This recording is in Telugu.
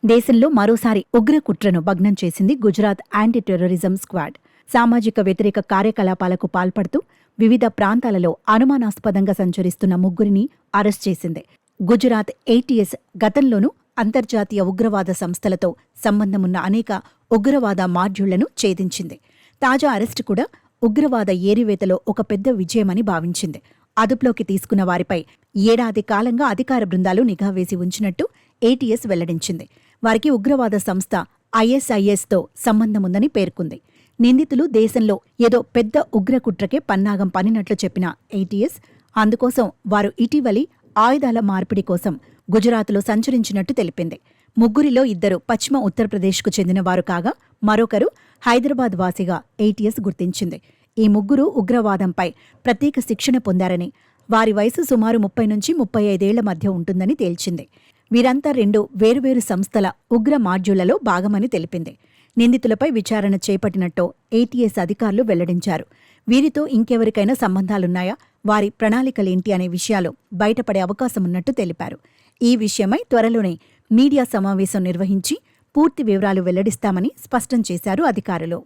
దేశంలో మరోసారి ఉగ్ర కుట్రను భగ్నం చేసింది గుజరాత్ యాంటీ టెర్రరిజం స్క్వాడ్. సామాజిక వ్యతిరేక కార్యకలాపాలకు పాల్పడుతూ వివిధ ప్రాంతాలలో అనుమానాస్పదంగా సంచరిస్తున్న ముగ్గురిని అరెస్ట్ చేసింది. గుజరాత్ ఏటీఎస్ గతంలోనూ అంతర్జాతీయ ఉగ్రవాద సంస్థలతో సంబంధమున్న అనేక ఉగ్రవాద మాడ్యూళ్లను ఛేదించింది. తాజా అరెస్టు కూడా ఉగ్రవాద ఏరివేతలో ఒక పెద్ద విజయమని భావించింది. అదుపులోకి తీసుకున్న వారిపై ఏడాది కాలంగా అధికార బృందాలు నిఘా వేసి ఉంచినట్టు ఏటీఎస్ వెల్లడించింది. వారికి ఉగ్రవాద సంస్థ ఐఎస్ఐఎస్తో సంబంధముందని పేర్కొంది. నిందితులు దేశంలో ఏదో పెద్ద ఉగ్రకుట్రకే పన్నాగం పనినట్లు చెప్పిన ఏటీఎస్ అందుకోసం వారు ఇటీవలి ఆయుధాల మార్పిడి కోసం గుజరాత్లో సంచరించినట్టు తెలిపింది. ముగ్గురిలో ఇద్దరు పశ్చిమ ఉత్తరప్రదేశ్కు చెందినవారు కాగా మరొకరు హైదరాబాద్ వాసిగా ఏటీఎస్ గుర్తించింది. ఈ ముగ్గురు ఉగ్రవాదంపై ప్రత్యేక శిక్షణ పొందారని, వారి వయసు సుమారు 30 నుంచి 35 ఏళ్ల మధ్య ఉంటుందని తేల్చింది. వీరంతా 2 వేరువేరు సంస్థల ఉగ్ర మాడ్యూళ్లలో భాగమని తెలిపింది. నిందితులపై విచారణ చేపట్టినట్టు ఏటీఎస్ అధికారులు వెల్లడించారు. వీరితో ఇంకెవరికైనా సంబంధాలున్నాయా, వారి ప్రణాళికలేంటి అనే విషయాలు బయటపడే అవకాశమున్నట్టు తెలిపారు. ఈ విషయమై త్వరలోనే మీడియా సమావేశం నిర్వహించి పూర్తి వివరాలు వెల్లడిస్తామని స్పష్టం చేశారు అధికారులు.